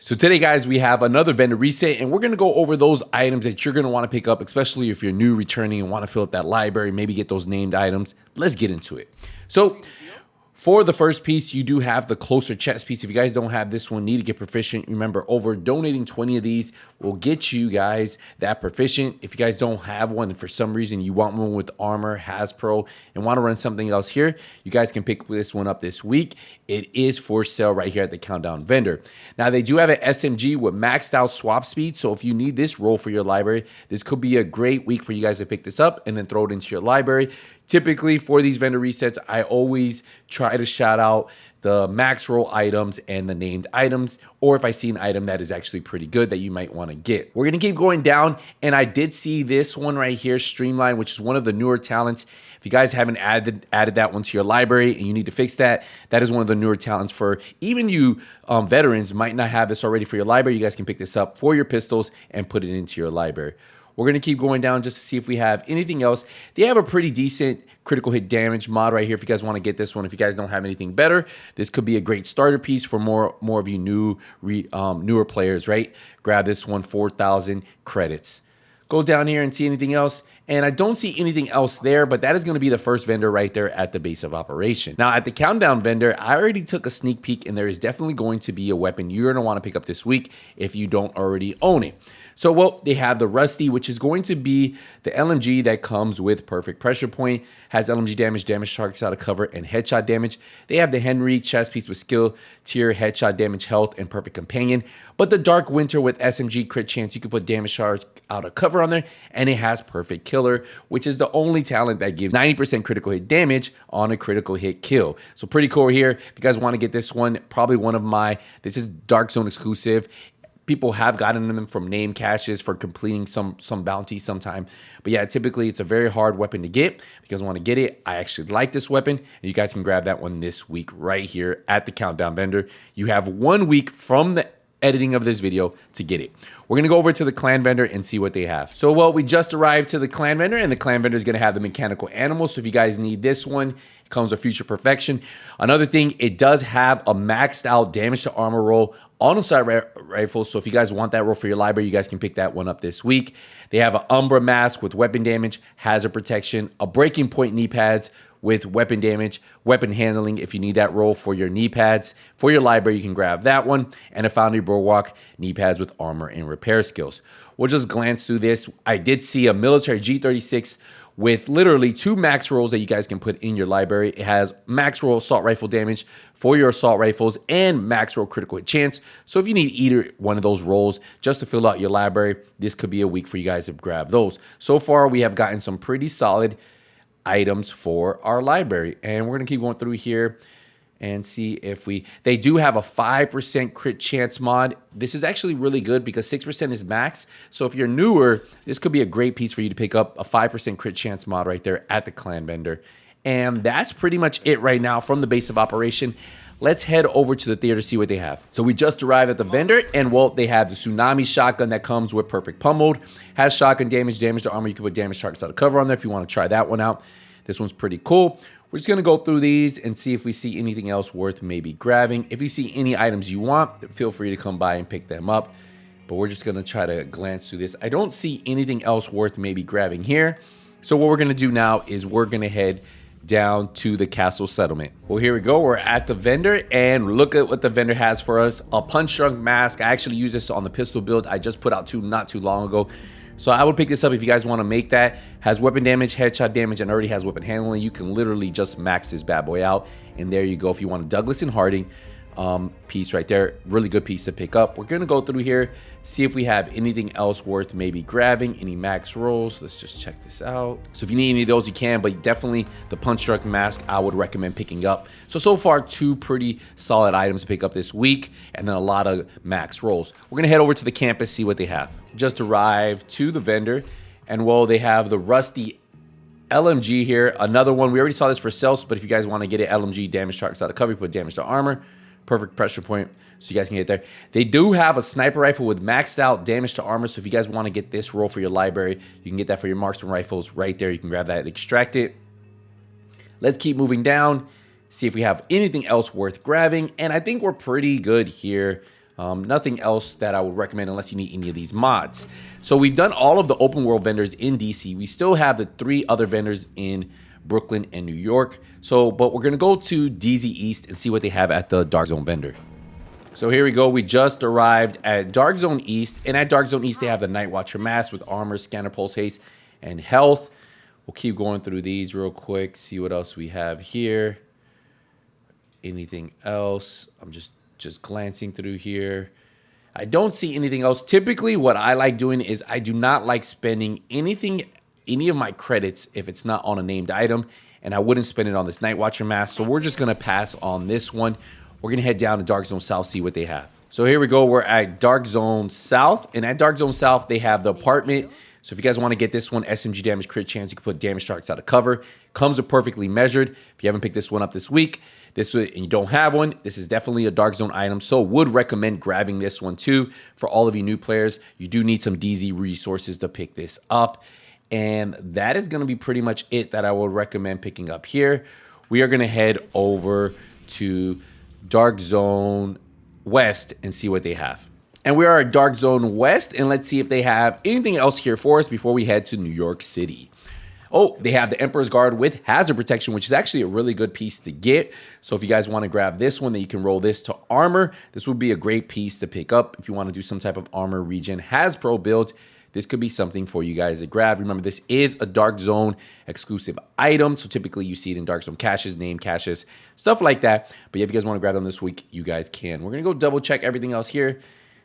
So today, guys, we have another vendor reset, and we're going to go over those items that you're going to want to pick up, especially if you're new, returning, and want to fill up that library, maybe get those named items. Let's get into it. So for the first piece, you do have the closer chest piece. If you guys don't have this one, need to get proficient. Remember, over donating 20 of these will get you guys that proficient. If you guys don't have one and for some reason you want one with armor, Hasbro, and want to run something else here, you guys can pick this one up this week. It is for sale right here at the Countdown vendor. Now, they do have an SMG with maxed out swap speed. So if you need this roll for your library, this could be a great week for you guys to pick this up and then throw it into your library. Typically, for these vendor resets, I always try to shout out the max roll items and the named items, or if I see an item that is actually pretty good that you might want to get. We're going to keep going down, and I did see this one right here, Streamline, which is one of the newer talents. If you guys haven't added that one to your library and you need to fix that, that is one of the newer talents for even you veterans might not have this already for your library. You guys can pick this up for your pistols and put it into your library. We're going to keep going down just to see if we have anything else. They have a pretty decent critical hit damage mod right here if you guys want to get this one. If you guys don't have anything better, this could be a great starter piece for more of you newer players, right? Grab this one, 4,000 credits. Go down here and see anything else. And I don't see anything else there, but that is going to be the first vendor right there at the base of operation. Now, at the Countdown vendor, I already took a sneak peek, and there is definitely going to be a weapon you're going to want to pick up this week if you don't already own it. So, well, they have the Rusty, which is going to be the LMG that comes with perfect pressure point, has LMG damage targets out of cover, and headshot damage. They have the Henry chest piece with skill, tier, headshot damage, health, and perfect companion. But the Dark Winter with SMG crit chance, you can put damage shards out of cover on there, and it has perfect killer, which is the only talent that gives 90% critical hit damage on a critical hit kill. So pretty cool here. If you guys want to get this one, probably one of this is Dark Zone exclusive. People have gotten them from name caches for completing some bounties sometime. But yeah, typically it's a very hard weapon to get. If you guys want to get it, I actually like this weapon. And you guys can grab that one this week right here at the Countdown vendor. You have 1 week from the editing of this video to get it. We're going to go over to the Clan vendor and see what they have. So, well, we just arrived to the Clan vendor, and the Clan vendor is going to have the mechanical animals. So if you guys need this one, it comes with Future Perfection. Another thing, it does have a maxed out damage to armor roll on assault rifle. So if you guys want that roll for your library, you guys can pick that one up this week. They have an Umbra mask with weapon damage, hazard protection, a breaking point knee pads with weapon damage, weapon handling if you need that roll for your knee pads. For your library, you can grab that one, and a Foundry Bulwark knee pads with armor and repair skills. We'll just glance through this. I did see a military G36 with literally 2 max rolls that you guys can put in your library. It has max roll assault rifle damage for your assault rifles and max roll critical hit chance. So if you need either one of those rolls just to fill out your library, this could be a week for you guys to grab those. So far, we have gotten some pretty solid items for our library, and we're gonna keep going through here and see if they do have a 5% crit chance mod. This is actually really good because 6% is max. So if you're newer, this could be a great piece for you to pick up, a 5% crit chance mod right there at the Clan vendor. And that's pretty much it right now from the base of operation. Let's head over to the theater to see what they have. So we just arrived at the vendor, and well, they have the Tsunami shotgun that comes with perfect pummeled, has shotgun damage to armor. You can put damage targets out of cover on there if you want to try that one out. This one's pretty cool. We're just gonna go through these and see if we see anything else worth maybe grabbing. If you see any items you want, feel free to come by and pick them up. But we're just gonna try to glance through this. I don't see anything else worth maybe grabbing here. So what we're gonna do now is we're gonna head down to the castle settlement. Well, here we go. We're at the vendor, and look at what the vendor has for us. A punch drunk mask. I actually use this on the pistol build I just put out not too long ago. So I would pick this up if you guys want to make that. Has weapon damage, headshot damage, and already has weapon handling. You can literally just max this bad boy out. And there you go. If you want a Douglas and Harding piece right there, really good piece to pick up. We're going to go through here, see if we have anything else worth maybe grabbing, any max rolls. Let's just check this out. So if you need any of those, you can, but definitely the punch drunk mask I would recommend picking up. So far, 2 pretty solid items to pick up this week, and then a lot of max rolls. We're going to head over to the campus, see what they have. Just arrived to the vendor, and well, they have the Rusty LMG here. Another one, we already saw this for sales, but if you guys want to get it, LMG damage targets out of cover, you put damage to armor, perfect pressure point, so you guys can get there. They do have a sniper rifle with maxed out damage to armor, so if you guys want to get this roll for your library, you can get that for your marksman rifles right there. You can grab that and extract it. Let's keep moving down, see if we have anything else worth grabbing, and I think we're pretty good here. Nothing else that I would recommend unless you need any of these mods. So we've done all of the open world vendors in DC. We still have the 3 other vendors in Brooklyn and New York. But we're gonna go to DZ East and see what they have at the Dark Zone vendor. So here we go. We just arrived at Dark Zone East, and at Dark Zone East they have the Night Watcher mask with armor, scanner, pulse, haste, and health. We'll keep going through these real quick, see what else we have here. Anything else? I'm just glancing through here. I don't see anything else. Typically what I like doing is I do not like spending any of my credits if it's not on a named item, and I wouldn't spend it on this Night Watcher mask. So we're just gonna pass on this one. We're gonna head down to Dark Zone South, see what they have. So here we go, we're at Dark Zone South, and at Dark Zone South, they have the apartment. So if you guys wanna get this one, SMG damage crit chance, you can put damage sharks out of cover. Comes with perfectly measured. If you haven't picked this one up this week, and you don't have one, this is definitely a Dark Zone item. So would recommend grabbing this one too. For all of you new players, you do need some DZ resources to pick this up. And that is gonna be pretty much it that I would recommend picking up here. We are gonna head over to Dark Zone West and see what they have. And we are at Dark Zone West, and let's see if they have anything else here for us before we head to New York City. Oh, they have the Emperor's Guard with hazard protection, which is actually a really good piece to get. So if you guys want to grab this one, then you can roll this to armor. This would be a great piece to pick up if you want to do some type of armor regen Hasbro build. This could be something for you guys to grab. Remember, this is a Dark Zone exclusive item, so typically you see it in Dark Zone caches, name caches, stuff like that. But yeah, if you guys want to grab them this week, you guys can. We're gonna go double check everything else here,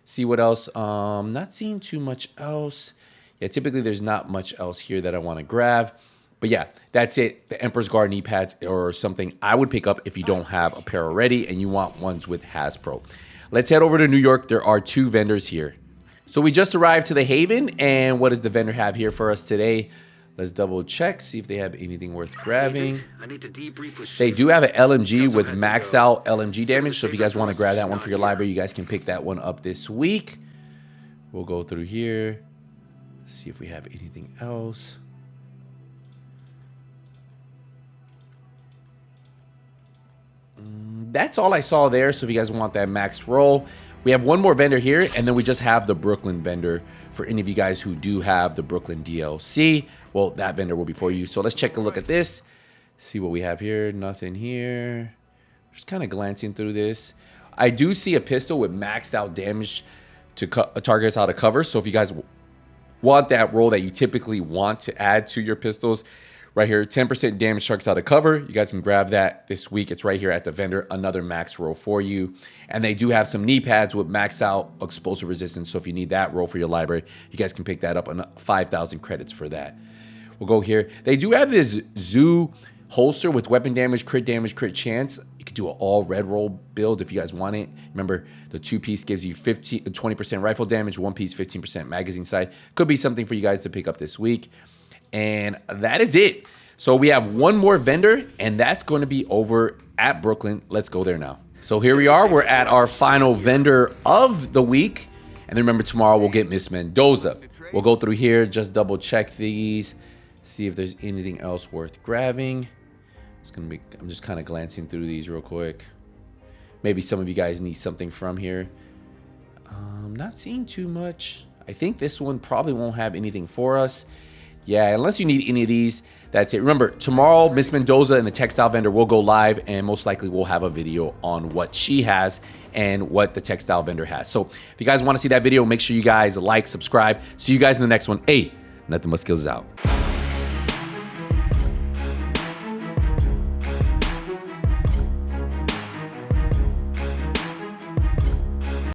see what else. Not seeing too much else. Yeah, typically there's not much else here that I want to grab. But yeah, that's it. The Emperor's Guard knee pads or something I would pick up if you don't have a pair already and you want ones with Hasbro. Let's head over to New York. There are 2 vendors here. So we just arrived to the Haven, and what does the vendor have here for us today? Let's double check, see if they have anything worth grabbing. They do have an LMG with maxed out LMG damage, so if you guys want to grab that one for your library, you guys can pick that one up this week. We'll go through here, see if we have anything else. That's all I saw there, so if you guys want that max roll. We have one more vendor here, and then we just have the Brooklyn vendor for any of you guys who do have the Brooklyn DLC. Well, that vendor will be for you. So let's check a look at this, see what we have here. Nothing here. Just kind of glancing through this. I do see a pistol with maxed out damage to targets out of cover. So if you guys want that roll that you typically want to add to your pistols, right here, 10% damage sharks out of cover. You guys can grab that this week. It's right here at the vendor. Another max roll for you. And they do have some knee pads with max out explosive resistance. So if you need that roll for your library, you guys can pick that up on 5,000 credits for that. We'll go here. They do have this Zoo holster with weapon damage, crit chance. You could do an all red roll build if you guys want it. Remember, the 2-piece gives you 20% rifle damage, 1-piece 15% magazine side. Could be something for you guys to pick up this week. And that is it. So we have one more vendor, and that's going to be over at Brooklyn. Let's go there now. So here we are. We're at our final vendor of the week. And then remember, tomorrow we'll get Miss Mendoza. We'll go through here, just double check these, see if there's anything else worth grabbing. I'm just kind of glancing through these real quick. Maybe some of you guys need something from here. Not seeing too much. I think this one probably won't have anything for us. Yeah, unless you need any of these, that's it. Remember, tomorrow, Miss Mendoza and the textile vendor will go live, and most likely we'll have a video on what she has and what the textile vendor has. So if you guys want to see that video, make sure you guys like, subscribe. See you guys in the next one. Hey, Nothing But Skills is out.